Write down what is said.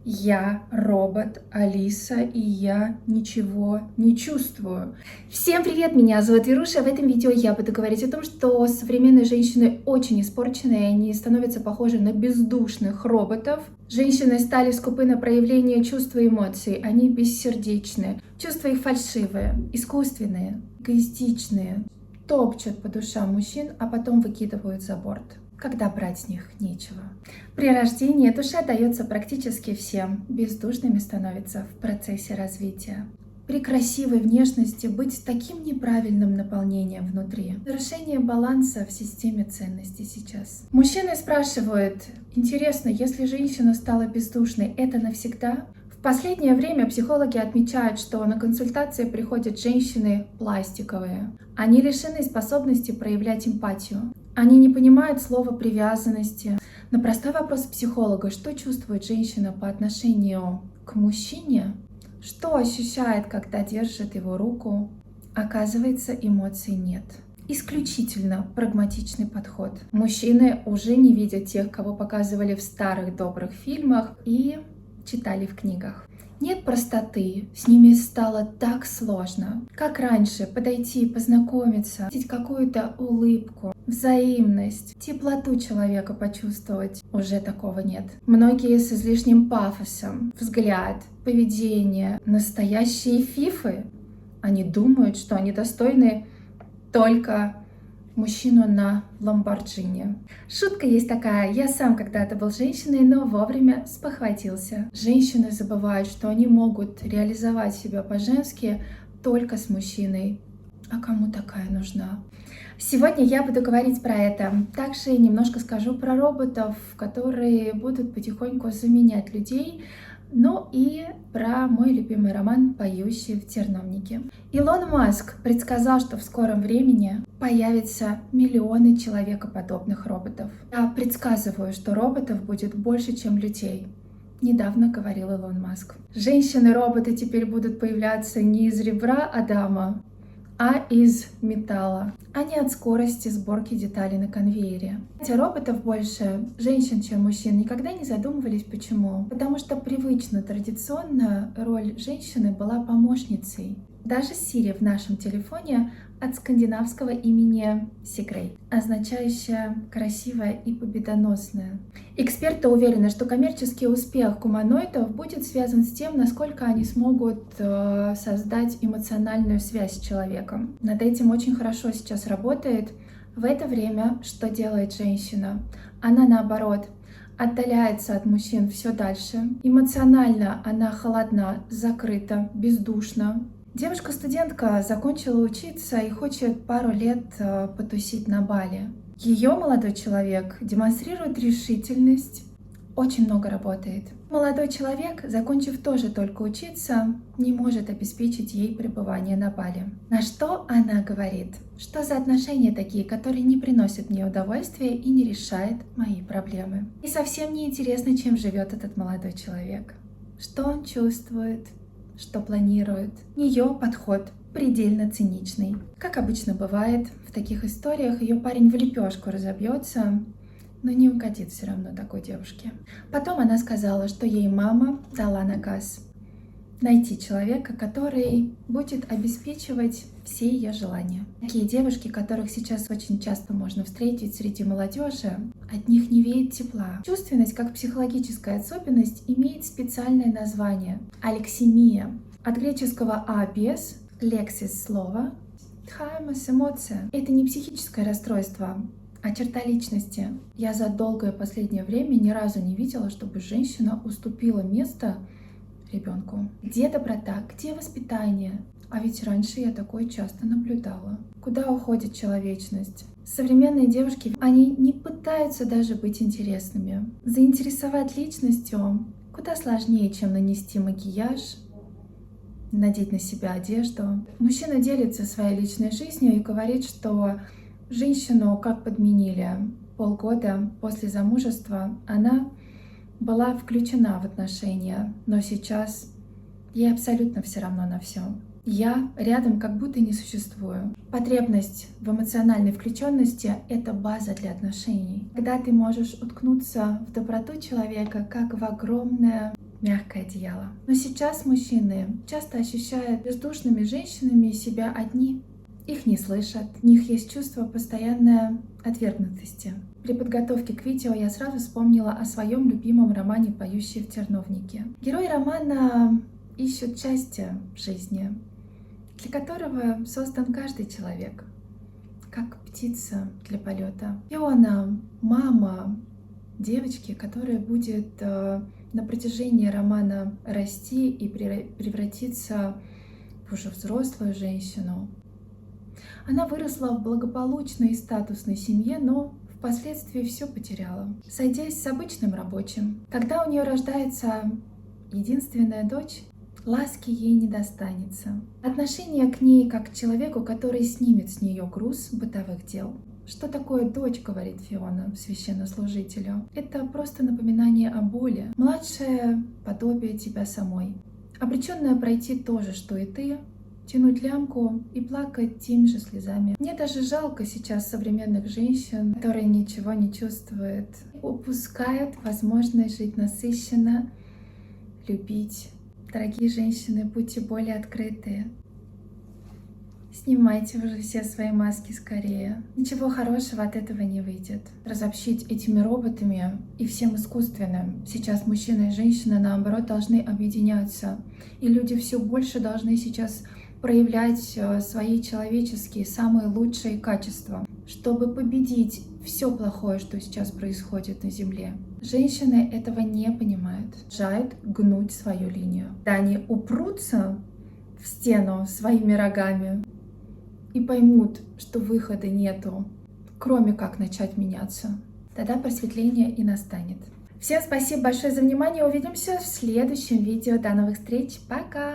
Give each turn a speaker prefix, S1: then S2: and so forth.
S1: Я робот Алиса, и я ничего не чувствую. Всем привет, меня зовут Вируша. В этом видео я буду говорить о том, что современные женщины очень испорченные, они становятся похожи на бездушных роботов. Женщины стали скупы на проявление чувств и эмоций, они бессердечны. Чувства их фальшивые, искусственные, эгоистичные, топчут по душам мужчин, а потом выкидывают за борт, когда брать с них нечего. При рождении душа дается практически всем, бездушными становится в процессе развития. При красивой внешности быть таким неправильным наполнением внутри. Нарушение баланса в системе ценностей сейчас. Мужчины спрашивают: интересно, если женщина стала бездушной, это навсегда? В последнее время психологи отмечают, что на консультации приходят женщины пластиковые. Они лишены способности проявлять эмпатию. Они не понимают слова привязанности. На простой вопрос психолога, что чувствует женщина по отношению к мужчине, что ощущает, когда держит его руку, оказывается, эмоций нет. Исключительно прагматичный подход. Мужчины уже не видят тех, кого показывали в старых добрых фильмах и читали в книгах. Нет простоты, с ними стало так сложно. Как раньше подойти, познакомиться, видеть какую-то улыбку, взаимность, теплоту человека почувствовать. Уже такого нет. Многие с излишним пафосом, взгляд, поведение, настоящие фифы. Они думают, что они достойны только мужчину на Ламборджини. Шутка есть такая: я сам когда-то был женщиной, но вовремя спохватился. Женщины забывают, что они могут реализовать себя по-женски только с мужчиной. А кому такая нужна? Сегодня я буду говорить про это. Также немножко скажу про роботов, которые будут потихоньку заменять людей. Ну и про мой любимый роман «Поющие в терновнике». Илон Маск предсказал, что в скором времени появятся миллионы человекоподобных роботов. Я предсказываю, что роботов будет больше, чем людей. Недавно говорил Илон Маск. Женщины-роботы теперь будут появляться не из ребра Адама, а из металла, а не от скорости сборки деталей на конвейере. Хотя роботов больше женщин, чем мужчин, никогда не задумывались, почему. Потому что привычно, традиционно роль женщины была помощницей. Даже Siri в нашем телефоне от скандинавского имени Sigrid, означающее «красивая и победоносная». Эксперты уверены, что коммерческий успех гуманоидов будет связан с тем, насколько они смогут создать эмоциональную связь с человеком. Над этим очень хорошо сейчас работает. В это время что делает женщина? Она, наоборот, отдаляется от мужчин все дальше. Эмоционально она холодна, закрыта, бездушна. Девушка-студентка закончила учиться и хочет пару лет потусить на Бали. Ее молодой человек демонстрирует решительность, очень много работает. Молодой человек, закончив тоже только учиться, не может обеспечить ей пребывание на Бали. На что она говорит: что за отношения такие, которые не приносят мне удовольствия и не решают мои проблемы. И совсем не интересно, чем живет этот молодой человек, что он чувствует, что планирует. Ее подход предельно циничный. Как обычно бывает в таких историях, ее парень в лепешку разобьется, но не угодит все равно такой девушке. Потом она сказала, что ей мама дала наказ найти человека, который будет обеспечивать все ее желания. Такие девушки, которых сейчас очень часто можно встретить среди молодежи, от них не веет тепла. Чувственность, как психологическая особенность, имеет специальное название — алексемия. От греческого «абес» — лексис — слово, «тхаймос» — эмоция. Это не психическое расстройство, а черта личности. Я за долгое последнее время ни разу не видела, чтобы женщина уступила место ребенку. Где доброта, где воспитание? А ведь раньше я такое часто наблюдала. Куда уходит человечность? Современные девушки, они не пытаются даже быть интересными. Заинтересовать личностью куда сложнее, чем нанести макияж, надеть на себя одежду. Мужчина делится своей личной жизнью и говорит, что женщину как подменили. Полгода после замужества она была включена в отношения, но сейчас ей абсолютно все равно на все. Я рядом как будто не существую. Потребность в эмоциональной включенности — это база для отношений. Когда ты можешь уткнуться в доброту человека, как в огромное мягкое одеяло. Но сейчас мужчины часто ощущают бездушными женщинами себя одни. Их не слышат, у них есть чувство постоянной отвергнутости. При подготовке к видео я сразу вспомнила о своем любимом романе «Поющие в терновнике». Герои романа ищут счастье в жизни, для которого создан каждый человек, как птица для полета. Фиона — мама девочки, которая будет на протяжении романа расти и превратиться в уже взрослую женщину. Она выросла в благополучной и статусной семье, но впоследствии все потеряла, сойдясь с обычным рабочим. Когда у нее рождается единственная дочь, ласки ей не достанется. Отношение к ней как к человеку, который снимет с нее груз бытовых дел. Что такое дочь, говорит Фиона священнослужителю? Это просто напоминание о боли. Младшее подобие тебя самой. Обреченная пройти то же, что и ты, тянуть лямку и плакать теми же слезами. Мне даже жалко сейчас современных женщин, которые ничего не чувствуют, упускают возможность жить насыщенно, любить. Дорогие женщины, будьте более открытые. Снимайте уже все свои маски скорее. Ничего хорошего от этого не выйдет. Разобщить этими роботами и всем искусственным. Сейчас мужчина и женщина, наоборот, должны объединяться. И люди все больше должны сейчас проявлять свои человеческие, самые лучшие качества, чтобы победить все плохое, что сейчас происходит на Земле. Женщины этого не понимают, жают гнуть свою линию. Да, они упрутся в стену своими рогами и поймут, что выхода нету, кроме как начать меняться. Тогда просветление и настанет. Всем спасибо большое за внимание. Увидимся в следующем видео. До новых встреч. Пока!